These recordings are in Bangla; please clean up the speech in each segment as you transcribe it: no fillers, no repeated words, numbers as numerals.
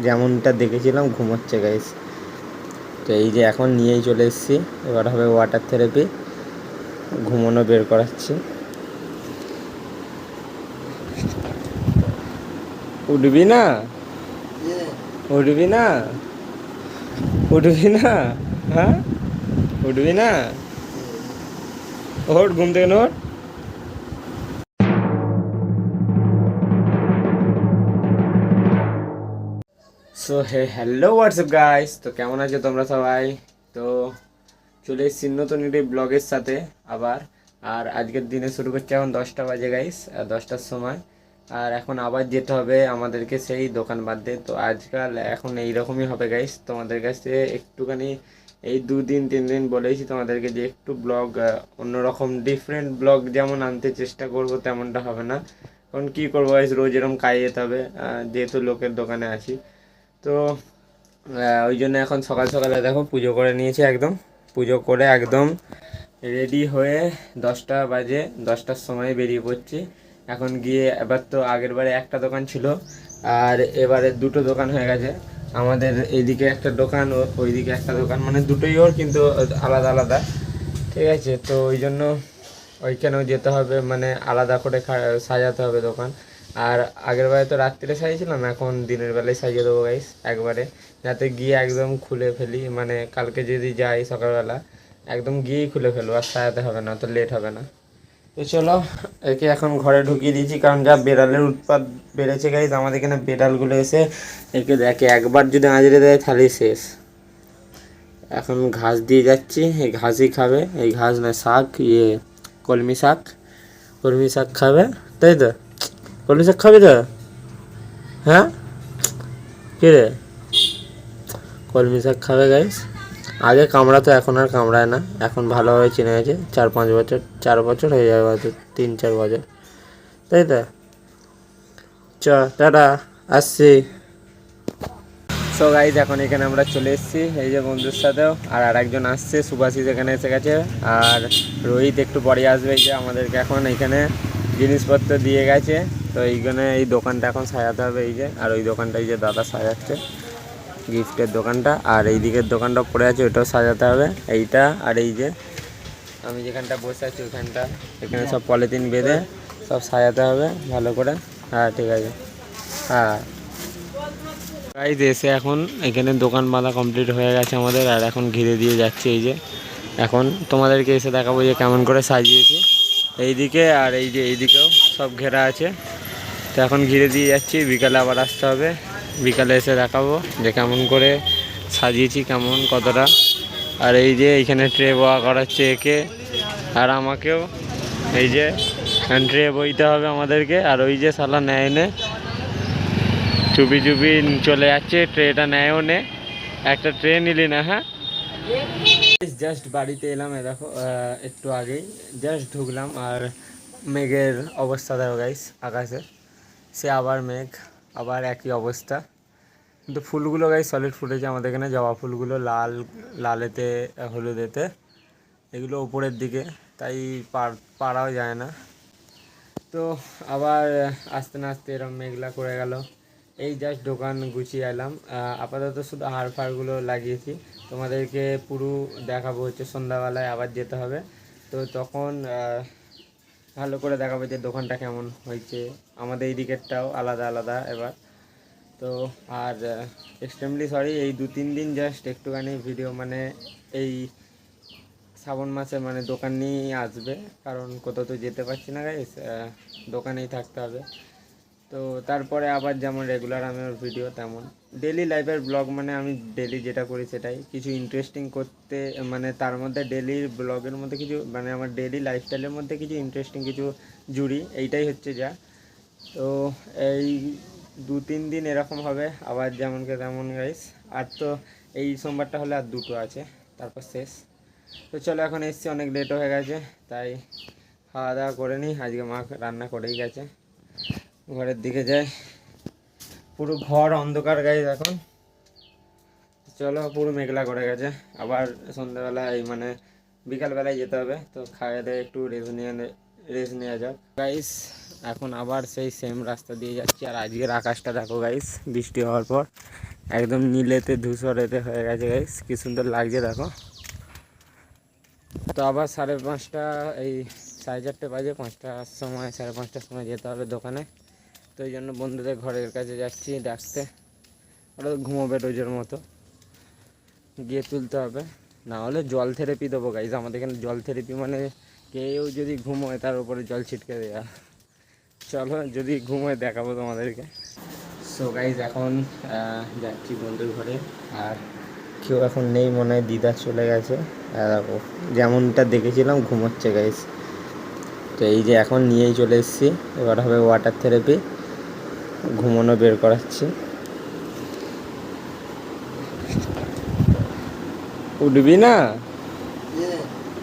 যেমনটা দেখেছিলাম ঘুমোচ্ছে গাইস। তো এই যে এখন নিয়েই চলে এসেছি, এবার হবে ওয়াটার থেরাপি, ঘুমোনো বের করাচ্ছি। উঠবি না, উঠবি না, উঠবি না, হ্যাঁ উঠবি না, ওঠ ঘুম থেকে ওঠ। সো হ্যালো হোয়াটসঅ্যাপ গাইস, তো কেমন আছো তোমরা সবাই? তো চলে এসেছি নতুন একটি ব্লগের সাথে আবার। আর আজকের দিনে শুরু করছে এখন 10টা বাজে গাইস, 10টার সময়। আর এখন আবার যেতে হবে আমাদেরকে সেই দোকান বাঁধতে। তো আজকাল এখন এইরকমই হবে গাইস, তোমাদের কাছে একটুখানি এই 2 দিন 3 দিন বলেইছি তোমাদেরকে যে একটু ব্লগ অন্যরকম ডিফারেন্ট ব্লগ যেমন আনতে চেষ্টা করব, তেমনটা হবে না। কারণ কী করবো গাইস, রোজ এরকম কাজে যেতে হবে, যেহেতু লোকের দোকানে আছি। তো ওই জন্য এখন সকাল সকালে দেখো পুজো করে নিয়েছি, একদম পুজো করে একদম রেডি হয়ে 10টা বাজে, 10টার সময় বেরিয়ে পড়ছি। এখন গিয়ে এবার তো আগের বারে একটা দোকান ছিল, আর এবারে দুটো দোকান হয়ে গেছে। আমাদের এইদিকে একটা দোকান, ওইদিকে একটা দোকান, মানে দুটোই ওর কিন্তু আলাদা আলাদা। ঠিক আছে, তো ওই জন্য ওইখানেও যেতে হবে, মানে আলাদা করে সাজাতে হবে দোকান। আর আগের বারে তো রাত্রিরে সাজিয়েছিলাম, এখন দিনের বেলায় সাজিয়ে দেবো গাইস একবারে, যাতে গিয়ে একদম খুলে ফেলি, মানে কালকে যদি যাই সকালবেলা একদম গিয়েই খুলে ফেলবো, আর সাজাতে হবে না, তো লেট হবে না। তো চলো একে এখন ঘরে ঢুকিয়ে দিয়েছি, কারণ যা বেড়ালের উৎপাত বেড়েছে গাইস আমাদের এখানে। বেড়ালগুলো এসে একে দেখে, একবার যদি আঁচড়ে দেয় তাহলে শেষ। এখন ঘাস দিয়ে যাচ্ছি, এই ঘাসই খাবে, এই ঘাস না শাক, কলমি শাক, কলমি শাক খাবে, তাই তো? কলমি শাক খাবে তো? হ্যাঁ, কী রে, কলমি শাক খাবে গাইস। আগে কামড়াতো, এখন আর কামড়ায় না, এখন ভালোভাবে চিনে গেছে। 4-5 বছর, 4 বছর হয়ে যাবে হয়তো, 3-4 বছর, তাই তো? চ টাটা, আসছি। সো গাইজ এখন এখানে আমরা চলে এসেছি এই যে বন্ধুর সাথেও, আর আরেকজন আসছে, সুভাষিস এখানে এসে গেছে, আর রোহিত একটু পরে আসবে। এই যে আমাদেরকে এখন এইখানে জিনিসপত্র দিয়ে গেছে। তো এইখানে এই দোকানটা এখন সাজাতে হবে, এই যে, আর ওই দোকানটা এই যে দাদা সাজাচ্ছে, গিফটের দোকানটা। আর এই দিকের দোকানটা পড়ে আছে, ওইটাও সাজাতে হবে, এইটা। আর এই যে আমি যেখানটা বসে আছি ওইখানটা, এখানে সব পলিথিন বেঁধে সব সাজাতে হবে ভালো করে। হ্যাঁ ঠিক আছে, হ্যাঁ গাইজ এসে এখন এখানে দোকান বাঁধা কমপ্লিট হয়ে গেছে আমাদের, আর এখন ঘিরে দিয়ে যাচ্ছে। এই যে এখন তোমাদেরকে এসে দেখাবো যে কেমন করে সাজিয়েছি এইদিকে, আর এই যে এইদিকেও সব ঘেরা আছে। তো এখন ঘিরে দিয়ে যাচ্ছি, বিকালে আবার আসতে হবে, বিকালে এসে দেখাবো যে কেমন করে সাজিয়েছি, কেমন কতটা। আর এই যে এইখানে ট্রে বয়া করাচ্ছে একে আর আমাকেও, এই যে ট্রে বইতে হবে আমাদেরকে। আর ওই যে শালা নেয় নে, চুপি চুপি চলে যাচ্ছে, ট্রেটা নেয়ও নে, একটা ট্রে নিলি না। হ্যাঁ জাস্ট বাড়িতে এলাম, দেখো একটু আগেই জাস্ট ঢুকলাম, আর মেঘের অবস্থা দেখো গাইস আকাশে, সে আবার মেঘ, আবার একই অবস্থা। কিন্তু ফুলগুলো গাইস সলিড ফুটেছে আমাদের এখানে, জবা ফুলগুলো লাল, লালেতে হলুদেতে, এগুলো উপরের দিকে, তাই পারাও যায় না। তো আবার আস্তে না আস্তে এরকম মেঘলা করে গেল। এই জাস্ট দোকান গুছিয়ে এলাম, আপাতত শুধু হাড় ফাড়গুলো লাগিয়েছি, তোমাদেরকে পুরো দেখাবো হচ্ছে সন্ধ্যাবেলায়, আবার যেতে হবে। তো তখন ভালো করে দেখাবো যে দোকানটা কেমন হয়েছে, আমাদের এই দিকেরটাও আলাদা আলাদা এবার। তো আর এক্সট্রিমলি সরি, এই 2-3 দিন জাস্ট একটুখানি ভিডিও, মানে এই শ্রাবণ মাসে মানে দোকান নিয়েই আসবে, কারণ কোথাও তো যেতে পারছি না গাইস, দোকানেই থাকতে হবে। তো তারপরে আবার যেমন রেগুলার আমার ভিডিও, তেমন ডেলি লাইফের ব্লগ, মানে আমি ডেলি যেটা করি সেটাই কিছু ইন্টারেস্টিং করতে, মানে তার মধ্যে ডেলি ব্লগের মধ্যে কিছু, মানে আমার ডেলি লাইফস্টাইলের মধ্যে কিছু ইন্টারেস্টিং কিছু জুড়ি, এইটাই হচ্ছে যা। তো এই 2-3 দিন এরকম হবে, আবার যেমনকে তেমন গাইস। আর তো এই সোমবারটা হলে আর দুটো আছে, তারপর শেষ। তো চলো এখন এসছি, অনেক লেট হয়ে গেছে, তাই খাওয়া দাওয়া করে নিই। আজকে মা রান্না করেই গেছে, ঘরের দিকে যাই, পুরো ঘর অন্ধকার গাইস এখন। চলো পুরো মেঘলা করে গেছে, আবার সন্ধ্যাবেলায় মানে বিকালবেলায় যেতে হবে। তো খাওয়া দাওয়া একটু রেস্ট নিয়ে রেস্ট নেওয়া যাক গাইস। এখন আবার সেই সেম রাস্তা দিয়ে যাচ্ছি। আর আজকের আকাশটা দেখো গাইস, বৃষ্টি হওয়ার পর একদম নীলেতে ধূসরেতে হয়ে গেছে গাইস, কি সুন্দর লাগছে দেখো। তো আবার 5:30 এই 4:30 বাজে, 5টার সময় 5:30টার সময় যেতে হবে দোকানে। তো এই জন্য বন্ধুদের ঘরের কাছে যাচ্ছি ডাকতে। ওরা ঘুমোবে রোজের মতো, গিয়ে তুলতে হবে, না হলে জল থেরাপি দেবো গাইজ। আমাদের এখানে জল থেরাপি মানে কেউ যদি ঘুমোয় তার উপরে জল ছিটকে দেওয়া। চলো যদি ঘুমোয় দেখাবো তোমাদেরকে। সো গাইজ এখন যাচ্ছি বন্ধুর ঘরে। আর কেউ এখন নেই মনে হয়, দিদা চলে গেছে। দেখো যেমনটা দেখেছিলাম ঘুমোচ্ছে গাইজ। তো এই যে এখন নিয়েই চলে এসেছি, এবার হবে ওয়াটার থেরাপি, ঘুমোনো বের করাচ্ছি। উঠবি না,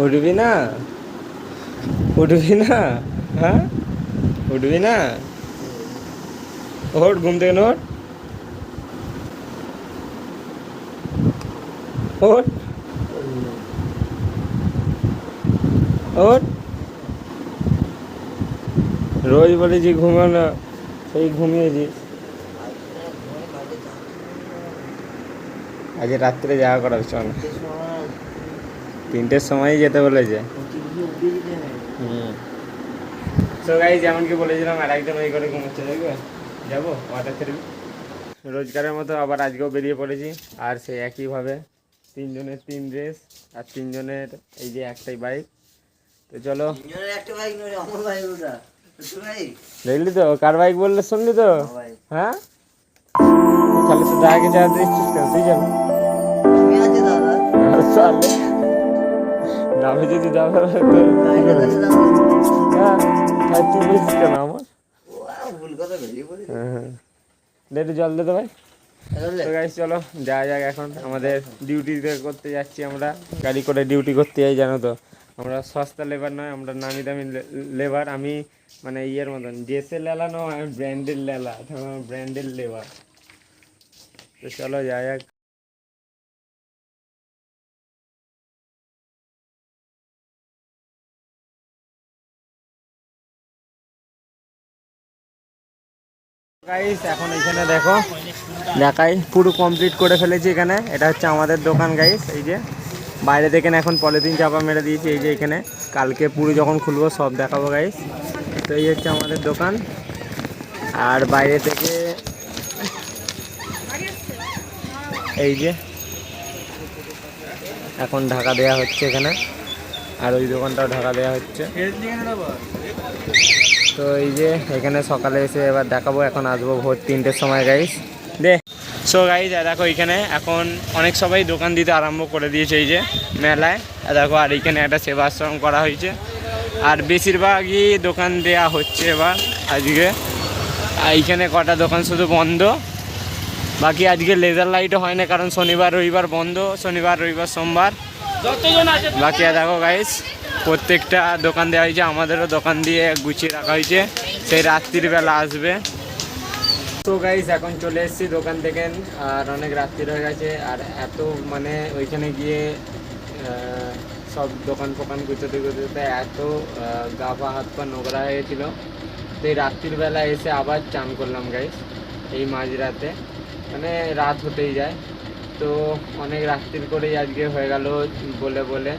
উঠবি না, উঠবি না, হ্যাঁ উঠবি না, ওঠ ঘুম থেকে ওঠ, ওঠ ওঠ। রোজ বলেছি ঘুমো না, সেই ঘুমিয়েছিস। আজ রাত্রে যাওয়া করাবে, চল 3টের সময়ই যেতে বলেছে। তো গাইস যেমন কি বলেছিলাম, আর একজন ওই করে ঘুমোচ্ছে, দেখবে যাবো ওয়াটার থেরাপি রোজগারের মতো। আবার আজকেও বেরিয়ে পড়েছি, আর সেই একইভাবে 3জনের 3 ড্রেস, আর 3জনের এই যে একটাই বাইক। তো চলো, দেখলি তো কার বাইক বললে, শুনলি তো? হ্যাঁ তাহলে তো দাগে যাওয়াতে ইচ্ছিস কেন, তুই যাবি নামে যদি যাবে হ্যাঁ তুই বলছিস কেন আমার? হ্যাঁ একটু জল দে তো ভাই। তো গাইস চলো যাওয়া যাক, এখন আমাদের ডিউটি করতে যাচ্ছি। আমরা গাড়ি করে ডিউটি করতে যাই, জানো তো আমরা সস্তা লেবার নয়, আমরা নামি দামি লেবার। আমি মানে ইয়ের মতন জেসে লেলা নয়, আমি ব্র্যান্ডের লেলা, ব্র্যান্ডের লেবার। তো চলো যাওয়া যাক। গাইস এখন এখানে দেখো দেখাই, পুরো কমপ্লিট করে ফেলেছি এখানে। এটা হচ্ছে আমাদের দোকান গাইস। এই যে বাইরে দেখেন এখন পলিথিন চাপা মেরে দিয়েছি, এই যে এখানে। কালকে পুরো যখন খুলবো সব দেখাবো গাইস। তো এই হচ্ছে আমাদের দোকান। আর বাইরে থেকে এই যে এখন ঢাকা দেয়া হচ্ছে এখানে, আর ওই দোকানটাও ঢাকা দেওয়া হচ্ছে। তো এই যে এখানে সকালে এসে এবার দেখাবো, এখন আসবো ভোর 3টের সময় গাইস। দে সো গাইস দেখো এখানে এখন অনেক সবাই দোকান দিতে আরম্ভ করে দিয়েছে এই যে মেলায়। দেখো আর এইখানে একটা সেবাশ্রম করা হয়েছে, আর বেশিরভাগই দোকান দেয়া হচ্ছে এবার আজকে। এইখানে কটা দোকান শুধু বন্ধ, বাকি আজকে লেজার লাইটও হয় না, কারণ শনিবার রবিবার বন্ধ, শনিবার রবিবার সোমবার যতজন আছে। বাকি দেখো গাইস প্রত্যেকটা দোকান দেওয়া হয়েছে, আমাদেরও দোকান দিয়ে গুছিয়ে রাখা হয়েছে, সেই রাত্রির বেলা আসবে। তো গাইস এখন চলে এসেছি দোকান থেকে, আর অনেক রাত্রি হয়ে গেছে। আর এত মানে ওইখানে গিয়ে সব দোকান ফোকান গুছোতে গুছোতে এত গা পা হাত পা নোংরা হয়ে গেছিলো। তো এই রাত্রির বেলা এসে আবার চান করলাম গাইস, এই মাঝরাতে, মানে রাত হতেই যায়। তো অনেক রাত্রির করেই আজকে হয়ে গেল বলে বলে।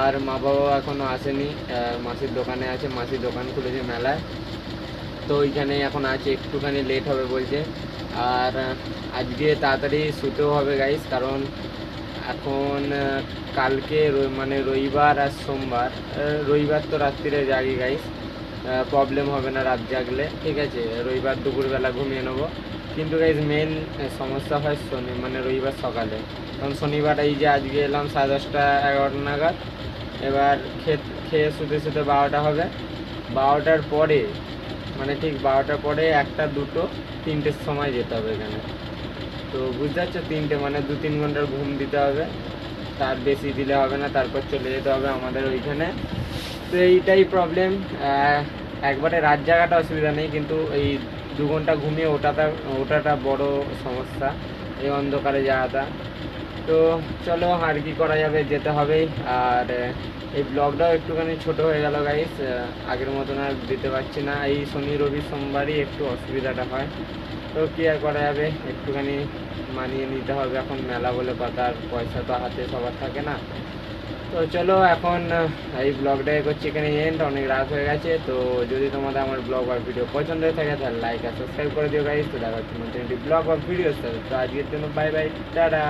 আর মা বাবাও এখনও আসেনি, মাসির দোকানে আছে, মাসির দোকান খুলেছে মেলায়। তো ওইখানে এখন আছে, একটুখানি লেট হবে বলছে। আর আজকে তাড়াতাড়ি শুতেও হবে গাইস, কারণ এখন কালকে মানে রবিবার আর সোমবার, রবিবার তো রাত্রিরে জাগি গাইস, প্রবলেম হবে না রাত জাগলে, ঠিক আছে। রবিবার দুপুরবেলা ঘুমিয়ে নেবো, কিন্তু গাইস মেন সমস্যা হয় মানে রবিবার সকালে। কারণ শনিবার এই যে আজকে এলাম 10:30 11 নাগাদ, এবার খেয়ে শুতে শুতে 12টা হবে। 12টার পরে মানে ঠিক 12টার পরে 1টা 2টো 3টের সময় যেতে হবে এখানে। তো বুঝতে পারছো, 3টে মানে 2-3 ঘন্টার ঘুম দিতে হবে, তার বেশি দিলে হবে না, তারপর চলে যেতে হবে আমাদের ওইখানে। তো এইটাই প্রবলেম। একবারে রাত জাগাটা অসুবিধা নেই, কিন্তু এই 2 ঘন্টা ঘুমিয়ে ওঠাটা বড় সমস্যা, এই অন্ধকারে যাওয়াটা। তো চলো আর কি করা যাবে, যেতে হবেই। আর এই ব্লগটাও একটুখানি ছোট হয়ে গেল গাইস, আগের মতন আর দিতে পারছি না। এই শনি রবি সোমবারই একটু অসুবিধাটা হয়, তো কী আর করা যাবে, একটুখানি মানিয়ে নিতে হবে। এখন মেলা বলে কথা, আর পয়সা তো হাতে সবার থাকে না। তো চলো এখন এই ব্লগটাই করছি এখানে এন্ড, অনেক রাত হয়ে গেছে। তো যদি তোমাদের আমার ব্লগ বা ভিডিও পছন্দ হয়ে থাকে তাহলে লাইক আর সাবস্ক্রাইব করে দিও গাইস। তো দেখা হচ্ছে নতুন একটি ব্লগ বা ভিডিওর সাথে। তো আজকের জন্য বাই বাই, টাটা।